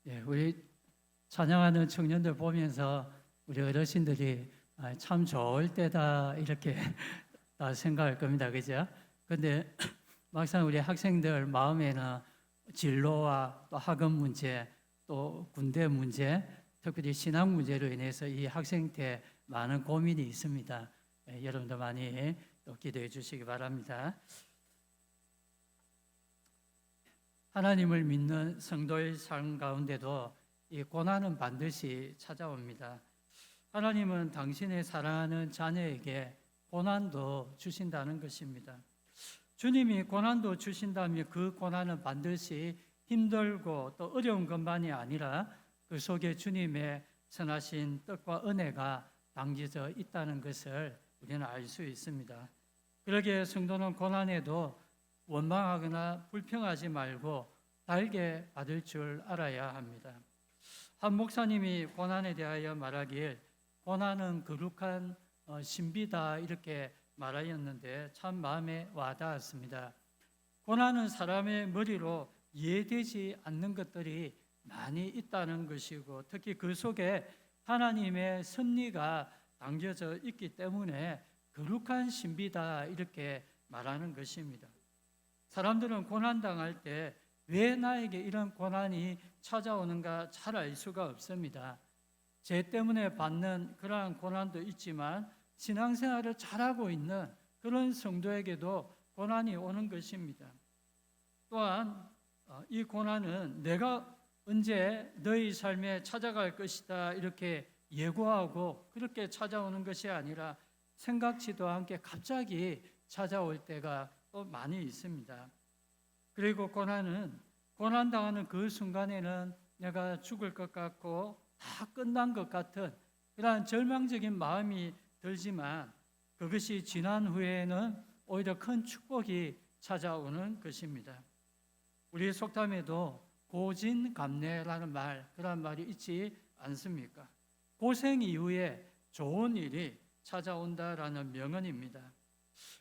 예, 우리 찬양하는 청년들 보면서 우리 어르신들이 참 좋을 때다 이렇게 다 생각할 겁니다. 그죠? 근데 막상 우리 학생들 마음에는 진로와 또 학업 문제, 또 군대 문제, 특별히 신앙 문제로 인해서 이 학생 때 많은 고민이 있습니다. 예, 여러분도 많이 또 기도해 주시기 바랍니다. 하나님을 믿는 성도의 삶 가운데도 이 고난은 반드시 찾아옵니다. 하나님은 당신의 사랑하는 자녀에게 고난도 주신다는 것입니다. 주님이 고난도 주신다면 그 고난은 반드시 힘들고 또 어려운 것만이 아니라 그 속에 주님의 선하신 뜻과 은혜가 담겨져 있다는 것을 우리는 알 수 있습니다. 그러기에 성도는 고난에도 원망하거나 불평하지 말고 달게 받을 줄 알아야 합니다. 한 목사님이 고난에 대하여 말하길 고난은 거룩한 신비다 이렇게 말하였는데 참 마음에 와닿았습니다. 고난은 사람의 머리로 이해되지 않는 것들이 많이 있다는 것이고 특히 그 속에 하나님의 섭리가 담겨져 있기 때문에 거룩한 신비다 이렇게 말하는 것입니다. 사람들은 고난당할 때 왜 나에게 이런 고난이 찾아오는가 잘 알 수가 없습니다. 죄 때문에 받는 그러한 고난도 있지만 신앙생활을 잘하고 있는 그런 성도에게도 고난이 오는 것입니다. 또한 이 고난은 내가 언제 너희 삶에 찾아갈 것이다 이렇게 예고하고 그렇게 찾아오는 것이 아니라 생각지도 않게 갑자기 찾아올 때가 또 많이 있습니다. 그리고 고난당하는 그 순간에는 내가 죽을 것 같고 다 끝난 것 같은 그러한 절망적인 마음이 들지만 그것이 지난 후에는 오히려 큰 축복이 찾아오는 것입니다. 우리 속담에도 고진감래라는 그런 말이 있지 않습니까? 고생 이후에 좋은 일이 찾아온다라는 명언입니다.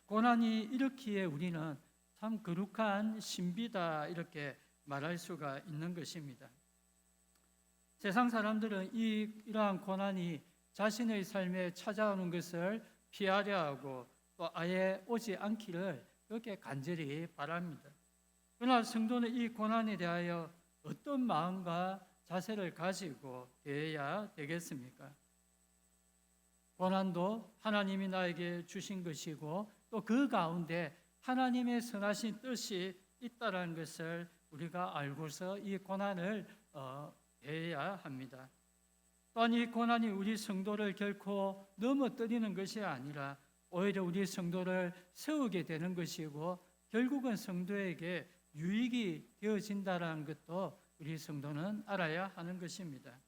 고난이 일으키에 우리는 참 거룩한 신비다 이렇게 말할 수가 있는 것입니다. 세상 사람들은 이러한 고난이 자신의 삶에 찾아오는 것을 피하려 하고 또 아예 오지 않기를 그렇게 간절히 바랍니다. 그러나 성도는 이 고난에 대하여 어떤 마음과 자세를 가지고 대해야 되겠습니까? 고난도 하나님이 나에게 주신 것이고 또 그 가운데 하나님의 선하신 뜻이 있다는 것을 우리가 알고서 이 고난을 대해야 합니다. 또한 이 고난이 우리 성도를 결코 넘어뜨리는 것이 아니라 오히려 우리 성도를 세우게 되는 것이고 결국은 성도에게 유익이 되어진다는 것도 우리 성도는 알아야 하는 것입니다.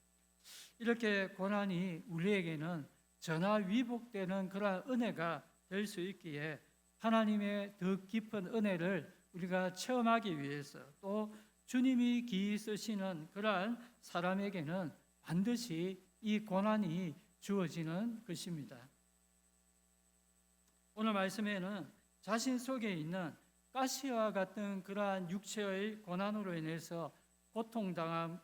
이렇게 고난이 우리에게는 전화위복되는 그러한 은혜가 될 수 있기에 하나님의 더 깊은 은혜를 우리가 체험하기 위해서 또 주님이 기이 쓰시는 그러한 사람에게는 반드시 이 고난이 주어지는 것입니다. 오늘 말씀에는 자신 속에 있는 가시와 같은 그러한 육체의 고난으로 인해서 고통당하며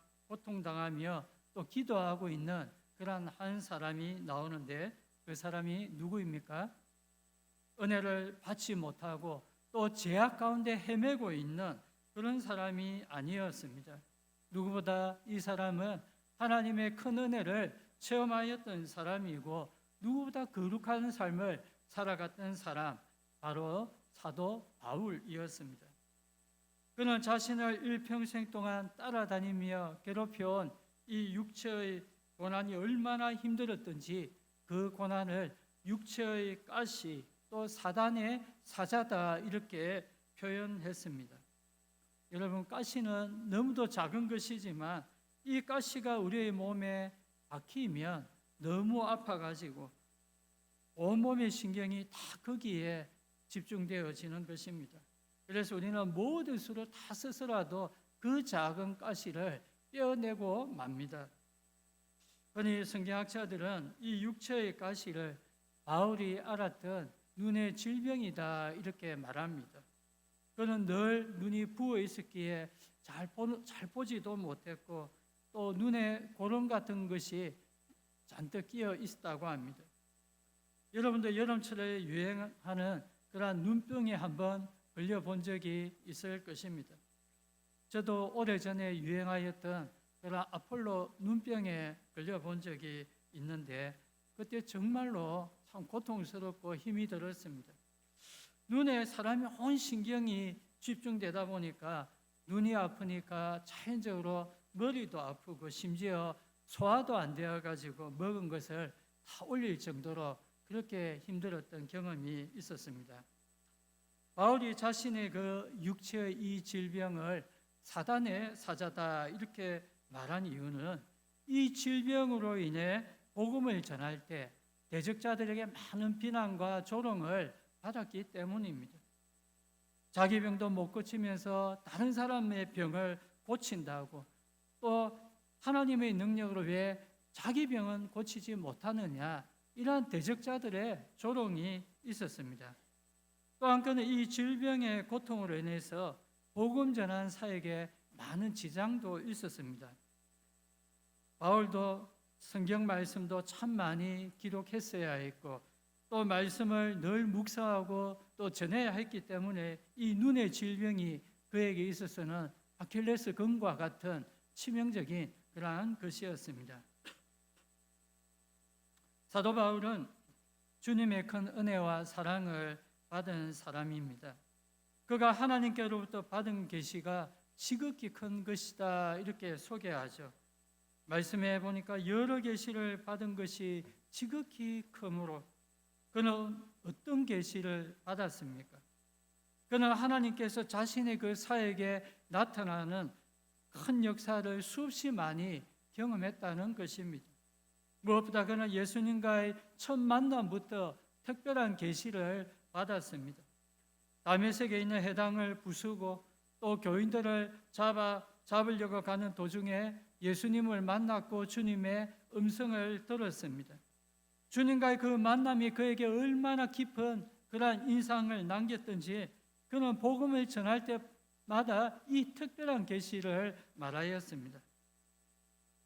또 기도하고 있는 그러한 한 사람이 나오는데 그 사람이 누구입니까? 은혜를 받지 못하고 또 죄악 가운데 헤매고 있는 그런 사람이 아니었습니다. 누구보다 이 사람은 하나님의 큰 은혜를 체험하였던 사람이고 누구보다 거룩한 삶을 살아갔던 사람, 바로 사도 바울이었습니다. 그는 자신을 일평생 동안 따라다니며 괴롭혀온 이 육체의 고난이 얼마나 힘들었던지 그 고난을 육체의 가시 또 사단의 사자다 이렇게 표현했습니다. 여러분, 가시는 너무도 작은 것이지만 이 가시가 우리의 몸에 박히면 너무 아파가지고 온몸의 신경이 다 거기에 집중되어지는 것입니다. 그래서 우리는 모든 수를 다 써서라도 그 작은 가시를 떼어내고 맙니다. 그러니 성경학자들은 이 육체의 가시를 바울이 알았던 눈의 질병이다 이렇게 말합니다. 그는 늘 눈이 부어 있었기에 잘 보지도 못했고 또 눈에 고름 같은 것이 잔뜩 끼어 있었다고 합니다. 여러분도 여름철에 유행하는 그러한 눈병에 한번 걸려본 적이 있을 것입니다. 저도 오래전에 유행하였던 그런 아폴로 눈병에 걸려본 적이 있는데 그때 정말로 참 고통스럽고 힘이 들었습니다. 눈에 사람의 온 신경이 집중되다 보니까 눈이 아프니까 자연적으로 머리도 아프고 심지어 소화도 안 되어가지고 먹은 것을 다 올릴 정도로 그렇게 힘들었던 경험이 있었습니다. 바울이 자신의 그 육체의 이 질병을 사단의 사자다 이렇게 말한 이유는 이 질병으로 인해 복음을 전할 때 대적자들에게 많은 비난과 조롱을 받았기 때문입니다. 자기 병도 못 고치면서 다른 사람의 병을 고친다고, 또 하나님의 능력으로 왜 자기 병은 고치지 못하느냐, 이러한 대적자들의 조롱이 있었습니다. 또한 그는 이 질병의 고통으로 인해서 복음 전한 사역에 많은 지장도 있었습니다. 바울도 성경 말씀도 참 많이 기록했어야 했고 또 말씀을 늘 묵상하고 또 전해야 했기 때문에 이 눈의 질병이 그에게 있어서는 아킬레스 건과 같은 치명적인 그러한 것이었습니다. 사도 바울은 주님의 큰 은혜와 사랑을 받은 사람입니다. 그가 하나님께로부터 받은 계시가 지극히 큰 것이다 이렇게 소개하죠. 말씀해 보니까 여러 계시를 받은 것이 지극히 크므로 그는 어떤 계시를 받았습니까? 그는 하나님께서 자신의 그 사역에 나타나는 큰 역사를 수없이 많이 경험했다는 것입니다. 무엇보다 그는 예수님과의 첫 만남부터 특별한 계시를 받았습니다. 다메섹에 있는 회당을 부수고 또 교인들을 잡으려고 가는 도중에 예수님을 만났고 주님의 음성을 들었습니다. 주님과의 그 만남이 그에게 얼마나 깊은 그러한 인상을 남겼던지 그는 복음을 전할 때마다 이 특별한 계시를 말하였습니다.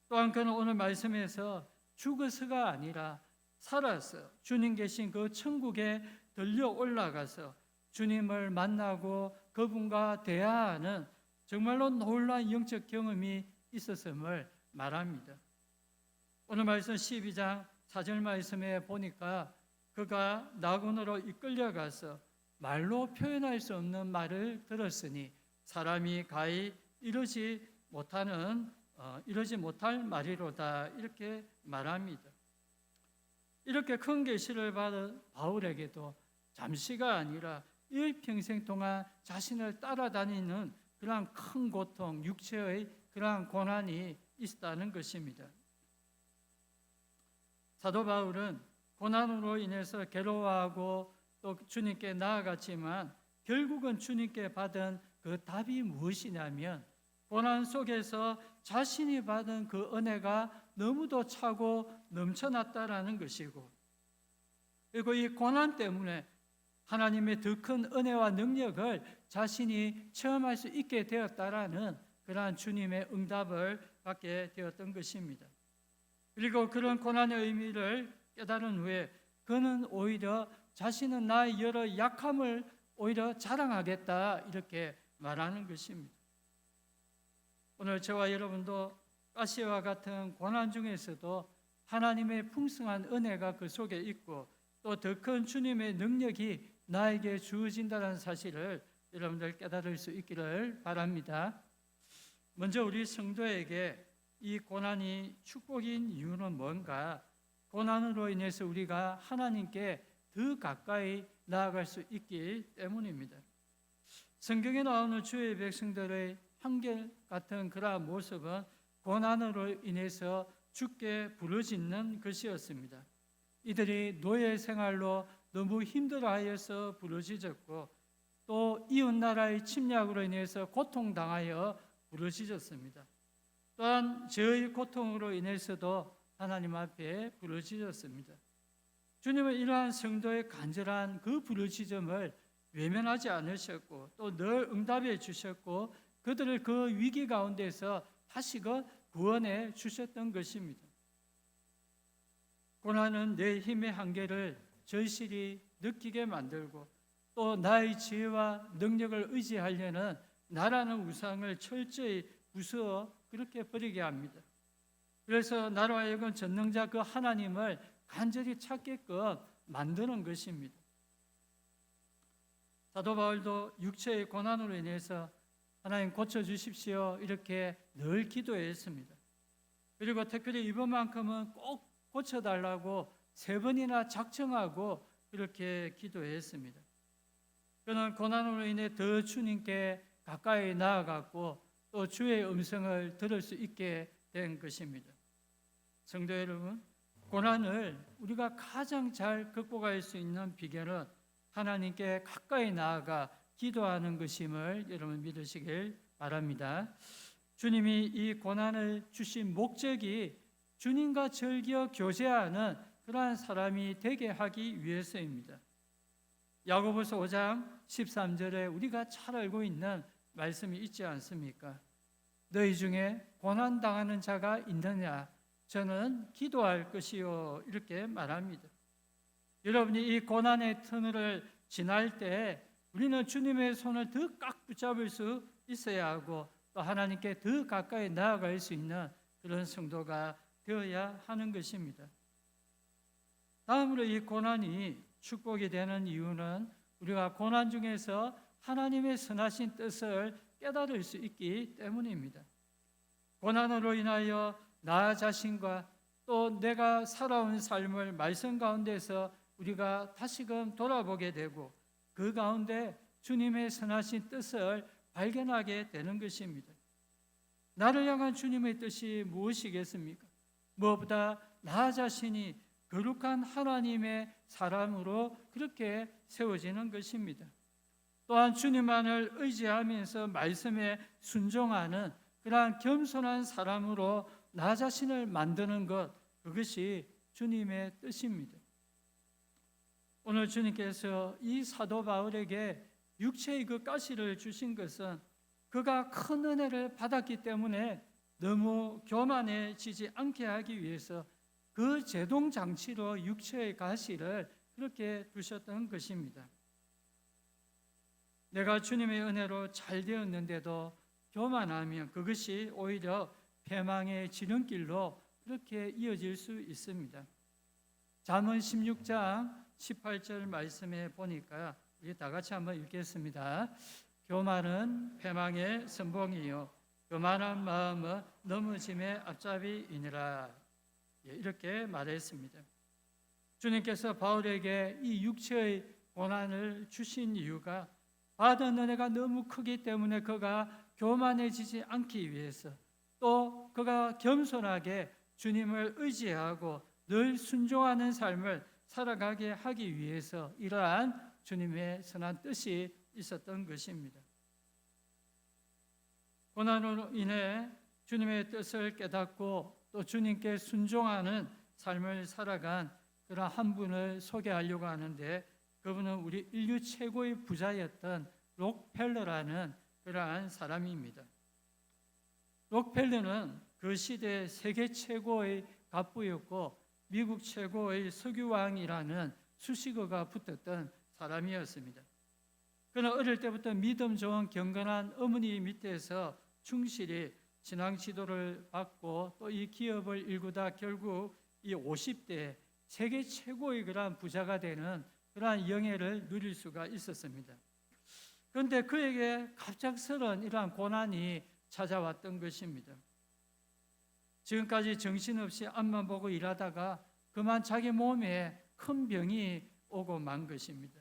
또한 그는 오늘 말씀에서 죽어서가 아니라 살아서 주님 계신 그 천국에 들려 올라가서 주님을 만나고 그분과 대화하는 정말로 놀라운 영적 경험이 있었음을 말합니다. 오늘 말씀 12장 4절 말씀에 보니까 그가 낙원으로 이끌려가서 말로 표현할 수 없는 말을 들었으니 사람이 가히 이루지 못할 말이로다 이렇게 말합니다. 이렇게 큰 계시를 받은 바울에게도 잠시가 아니라 일평생 동안 자신을 따라다니는 그러한 큰 고통, 육체의 그러한 고난이 있었다는 것입니다. 사도 바울은 고난으로 인해서 괴로워하고 또 주님께 나아갔지만 결국은 주님께 받은 그 답이 무엇이냐면 고난 속에서 자신이 받은 그 은혜가 너무도 차고 넘쳐났다라는 것이고, 그리고 이 고난 때문에 하나님의 더 큰 은혜와 능력을 자신이 체험할 수 있게 되었다라는 그러한 주님의 응답을 받게 되었던 것입니다. 그리고 그런 고난의 의미를 깨달은 후에 그는 오히려 자신은 나의 여러 약함을 오히려 자랑하겠다 이렇게 말하는 것입니다. 오늘 저와 여러분도 가시와 같은 고난 중에서도 하나님의 풍성한 은혜가 그 속에 있고 또 더 큰 주님의 능력이 나에게 주어진다는 사실을 여러분들 깨달을 수 있기를 바랍니다. 먼저 우리 성도에게 이 고난이 축복인 이유는 뭔가? 고난으로 인해서 우리가 하나님께 더 가까이 나아갈 수 있기 때문입니다. 성경에 나오는 주의 백성들의 한결같은 그러한 모습은 고난으로 인해서 주께 부르짖는 것이었습니다. 이들이 노예 생활로 너무 힘들어하여서 부르짖었고 또 이웃나라의 침략으로 인해서 고통당하여 부르짖었습니다. 또한 죄의 고통으로 인해서도 하나님 앞에 부르짖었습니다. 주님은 이러한 성도의 간절한 그 부르짖음을 외면하지 않으셨고 또 늘 응답해 주셨고 그들을 그 위기 가운데서 다시금 구원해 주셨던 것입니다. 고난은 내 힘의 한계를 절실히 느끼게 만들고 또 나의 지혜와 능력을 의지하려는 나라는 우상을 철저히 부수어 그렇게 버리게 합니다. 그래서 나로 하여금 전능자 그 하나님을 간절히 찾게끔 만드는 것입니다. 사도 바울도 육체의 고난으로 인해서 하나님 고쳐주십시오 이렇게 늘 기도했습니다. 그리고 특별히 이번만큼은 꼭 고쳐달라고 3번이나 작정하고 그렇게 기도했습니다. 그는 고난으로 인해 더 주님께 가까이 나아갔고 또 주의 음성을 들을 수 있게 된 것입니다. 성도 여러분, 고난을 우리가 가장 잘 극복할 수 있는 비결은 하나님께 가까이 나아가 기도하는 것임을 여러분 믿으시길 바랍니다. 주님이 이 고난을 주신 목적이 주님과 절기어 교제하는 그러한 사람이 되게 하기 위해서입니다. 야고보서 5장 13절에 우리가 잘 알고 있는 말씀이 있지 않습니까? 너희 중에 고난당하는 자가 있느냐? 저는 기도할 것이요 이렇게 말합니다. 여러분이 이 고난의 터널을 지날 때 우리는 주님의 손을 더 꽉 붙잡을 수 있어야 하고 또 하나님께 더 가까이 나아갈 수 있는 그런 성도가 되어야 하는 것입니다. 다음으로 이 고난이 축복이 되는 이유는 우리가 고난 중에서 하나님의 선하신 뜻을 깨달을 수 있기 때문입니다. 고난으로 인하여 나 자신과 또 내가 살아온 삶을 말씀 가운데서 우리가 다시금 돌아보게 되고 그 가운데 주님의 선하신 뜻을 발견하게 되는 것입니다. 나를 향한 주님의 뜻이 무엇이겠습니까? 무엇보다 나 자신이 거룩한 하나님의 사람으로 그렇게 세워지는 것입니다. 또한 주님만을 의지하면서 말씀에 순종하는 그러한 겸손한 사람으로 나 자신을 만드는 것, 그것이 주님의 뜻입니다. 오늘 주님께서 이 사도 바울에게 육체의 그 가시를 주신 것은 그가 큰 은혜를 받았기 때문에 너무 교만해지지 않게 하기 위해서 그 제동장치로 육체의 가시를 그렇게 두셨던 것입니다. 내가 주님의 은혜로 잘 되었는데도 교만하면 그것이 오히려 패망의 지름길로 그렇게 이어질 수 있습니다. 잠언 16장 18절 말씀에 보니까 우리 다 같이 한번 읽겠습니다. 교만은 패망의 선봉이요 교만한 마음은 넘어짐의 앞잡이이니라. 이렇게 말했습니다. 주님께서 바울에게 이 육체의 고난을 주신 이유가 받은 은혜가 너무 크기 때문에 그가 교만해지지 않기 위해서 또 그가 겸손하게 주님을 의지하고 늘 순종하는 삶을 살아가게 하기 위해서 이러한 주님의 선한 뜻이 있었던 것입니다. 고난으로 인해 주님의 뜻을 깨닫고 또 주님께 순종하는 삶을 살아간 그런 한 분을 소개하려고 하는데 그분은 우리 인류 최고의 부자였던 록펠러라는 그러한 사람입니다. 록펠러는 그 시대 세계 최고의 갑부였고 미국 최고의 석유왕이라는 수식어가 붙었던 사람이었습니다. 그는 어릴 때부터 믿음 좋은 경건한 어머니 밑에서 충실히 신앙 지도를 받고 또 이 기업을 일구다 결국 이 50대 세계 최고의 그러한 부자가 되는 그러한 영예를 누릴 수가 있었습니다. 그런데 그에게 갑작스런 이러한 고난이 찾아왔던 것입니다. 지금까지 정신없이 앞만 보고 일하다가 그만 자기 몸에 큰 병이 오고 만 것입니다.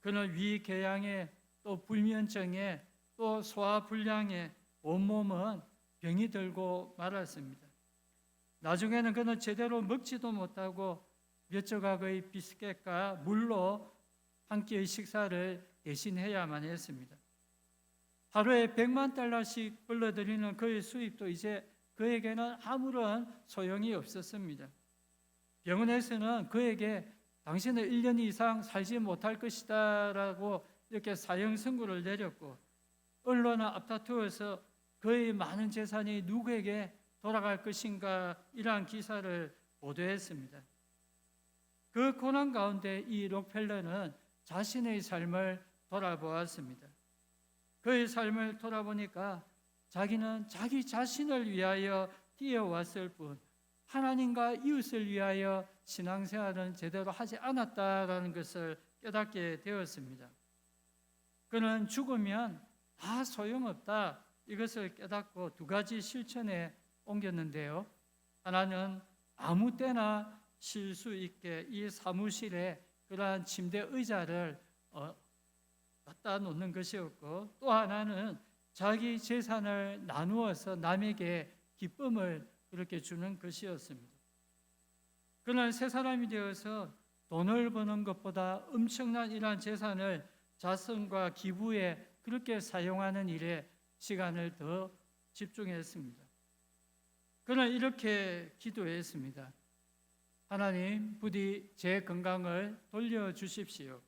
그는 위궤양에 또 불면증에 또 소화불량에 온몸은 병이 들고 말았습니다. 나중에는 그는 제대로 먹지도 못하고 몇 조각의 비스켓과 물로 한 끼의 식사를 대신해야만 했습니다. 하루에 100만 달러씩 불러들이는 그의 수입도 이제 그에게는 아무런 소용이 없었습니다. 병원에서는 그에게 당신은 1년 이상 살지 못할 것이다 라고 이렇게 사형 선고를 내렸고 언론은 앞다투어서 그의 많은 재산이 누구에게 돌아갈 것인가 이러한 기사를 보도했습니다. 그 고난 가운데 이 록펠러는 자신의 삶을 돌아보았습니다. 그의 삶을 돌아보니까 자기는 자기 자신을 위하여 뛰어왔을 뿐 하나님과 이웃을 위하여 신앙생활은 제대로 하지 않았다라는 것을 깨닫게 되었습니다. 그는 죽으면 다 소용없다 이것을 깨닫고 두 가지 실천에 옮겼는데요. 하나는 아무 때나 쉴 수 있게 이 사무실에 그러한 침대 의자를 갖다 놓는 것이었고, 또 하나는 자기 재산을 나누어서 남에게 기쁨을 그렇게 주는 것이었습니다. 그는 새 사람이 되어서 돈을 버는 것보다 엄청난 이러한 재산을 자선과 기부에 그렇게 사용하는 일에 시간을 더 집중했습니다. 그는 이렇게 기도했습니다. 하나님, 부디 제 건강을 돌려주십시오.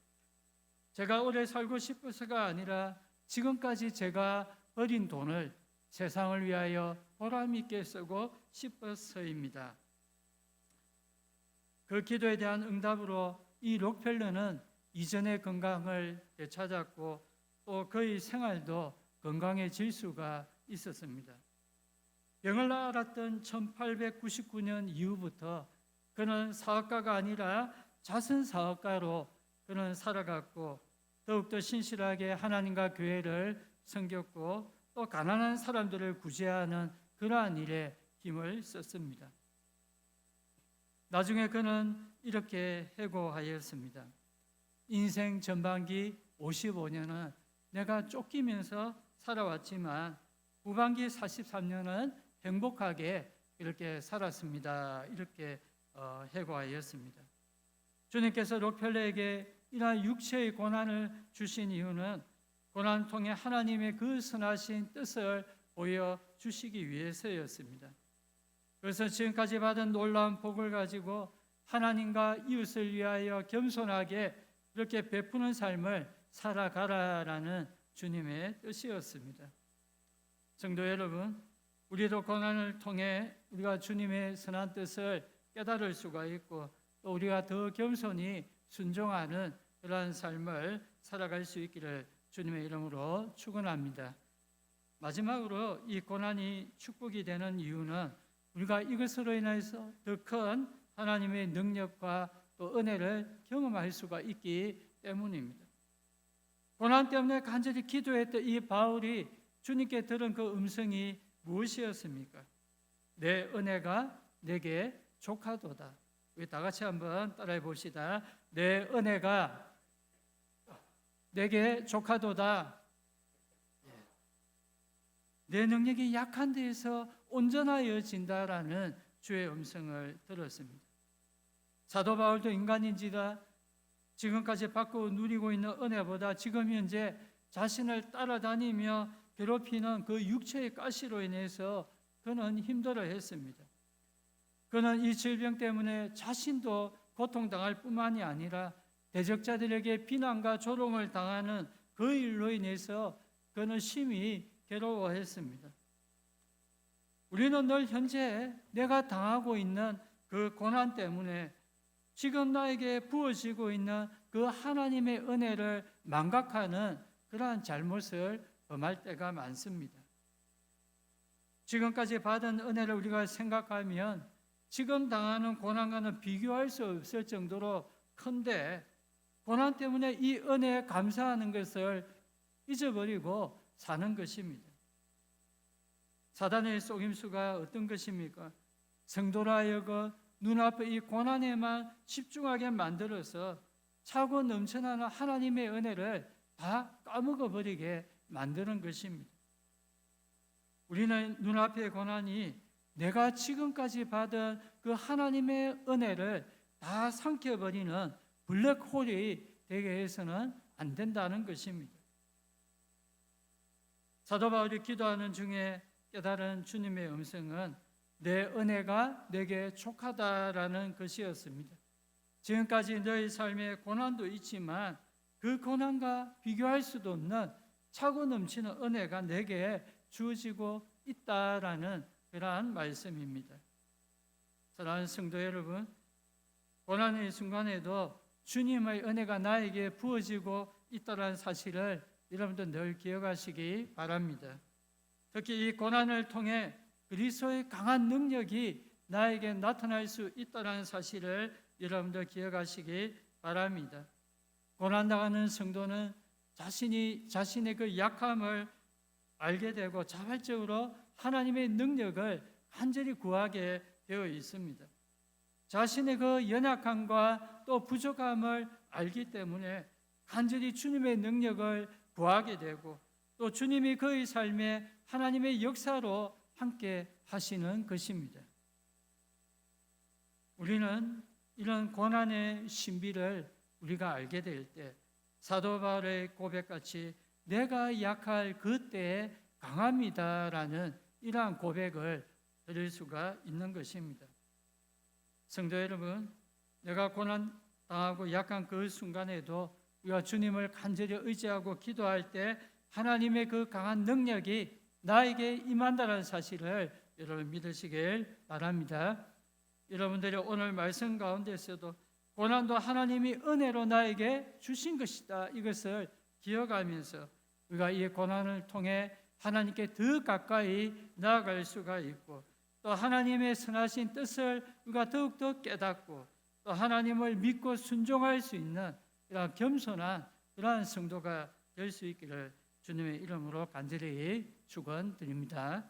제가 오래 살고 싶어서가 아니라 지금까지 제가 버린 돈을 세상을 위하여 보람 있게 쓰고 싶어서입니다. 그 기도에 대한 응답으로 이 록펠러는 이전의 건강을 되찾았고 또 그의 생활도 건강해질 수가 있었습니다. 병을 앓았던 1899년 이후부터 그는 사업가가 아니라 자선 사업가로 그는 살아갔고 더욱더 신실하게 하나님과 교회를 섬겼고 또 가난한 사람들을 구제하는 그러한 일에 힘을 썼습니다. 나중에 그는 이렇게 해고하였습니다. 인생 전반기 55년은 내가 쫓기면서 살아왔지만 후반기 43년은 행복하게 이렇게 살았습니다. 이렇게 해고하였습니다. 주님께서 록펠러에게 이러한 육체의 고난을 주신 이유는 고난을 통해 하나님의 그 선하신 뜻을 보여주시기 위해서였습니다. 그래서 지금까지 받은 놀라운 복을 가지고 하나님과 이웃을 위하여 겸손하게 이렇게 베푸는 삶을 살아가라라는 주님의 뜻이었습니다. 성도 여러분, 우리도 고난을 통해 우리가 주님의 선한 뜻을 깨달을 수가 있고 또 우리가 더 겸손히 순종하는 그러한 삶을 살아갈 수 있기를 주님의 이름으로 축원합니다. 마지막으로 이 고난이 축복이 되는 이유는 우리가 이것으로 인해서 더 큰 하나님의 능력과 또 은혜를 경험할 수가 있기 때문입니다. 고난 때문에 간절히 기도했던 이 바울이 주님께 들은 그 음성이 무엇이었습니까? 내 은혜가 내게 족하도다. 우리 다 같이 한번 따라해 봅시다. 내 은혜가 내게 족하도다. 내 능력이 약한 데에서 온전하여진다라는 주의 음성을 들었습니다. 사도 바울도 인간인지라 지금까지 받고 누리고 있는 은혜보다 지금 현재 자신을 따라다니며 괴롭히는 그 육체의 가시로 인해서 그는 힘들어했습니다. 그는 이 질병 때문에 자신도 고통당할 뿐만이 아니라 대적자들에게 비난과 조롱을 당하는 그 일로 인해서 그는 심히 괴로워했습니다. 우리는 늘 현재 내가 당하고 있는 그 고난 때문에 지금 나에게 부어지고 있는 그 하나님의 은혜를 망각하는 그러한 잘못을 범할 때가 많습니다. 지금까지 받은 은혜를 우리가 생각하면 지금 당하는 고난과는 비교할 수 없을 정도로 큰데 고난 때문에 이 은혜에 감사하는 것을 잊어버리고 사는 것입니다. 사단의 속임수가 어떤 것입니까? 성도라 하여금 눈앞에 이 고난에만 집중하게 만들어서 차고 넘쳐나는 하나님의 은혜를 다 까먹어버리게 만드는 것입니다. 우리는 눈앞의 고난이 내가 지금까지 받은 그 하나님의 은혜를 다 삼켜버리는 블랙홀이 되게 해서는 안 된다는 것입니다. 사도 바울이 기도하는 중에 깨달은 주님의 음성은 내 은혜가 내게 족하다라는 것이었습니다. 지금까지 너의 삶에 고난도 있지만 그 고난과 비교할 수도 없는 차고 넘치는 은혜가 내게 주어지고 있다라는 그러한 말씀입니다. 사랑하는 성도 여러분, 고난의 순간에도 주님의 은혜가 나에게 부어지고 있다는 사실을 여러분도 늘 기억하시기 바랍니다. 특히 이 고난을 통해 그리스도의 강한 능력이 나에게 나타날 수 있다는 사실을 여러분도 기억하시기 바랍니다. 고난당하는 성도는 자신의 그 약함을 알게 되고 자발적으로 하나님의 능력을 간절히 구하게 되어 있습니다. 자신의 그 연약함과 또 부족함을 알기 때문에 간절히 주님의 능력을 구하게 되고 또 주님이 그의 삶에 하나님의 역사로 함께 하시는 것입니다. 우리는 이런 고난의 신비를 우리가 알게 될 때 사도 바울의 고백같이 내가 약할 그때에 강합니다라는 이러한 고백을 드릴 수가 있는 것입니다. 성도 여러분, 내가 고난 당하고 약한 그 순간에도 우리가 주님을 간절히 의지하고 기도할 때 하나님의 그 강한 능력이 나에게 임한다는 사실을 여러분 믿으시길 바랍니다. 여러분들이 오늘 말씀 가운데서도 고난도 하나님이 은혜로 나에게 주신 것이다, 이것을 기억하면서 우리가 이 고난을 통해 하나님께 더 가까이 나아갈 수가 있고 또 하나님의 선하신 뜻을 우리가 더욱더 깨닫고 또 하나님을 믿고 순종할 수 있는 이런 겸손한 그러한 성도가 될 수 있기를 주님의 이름으로 간절히 축원드립니다.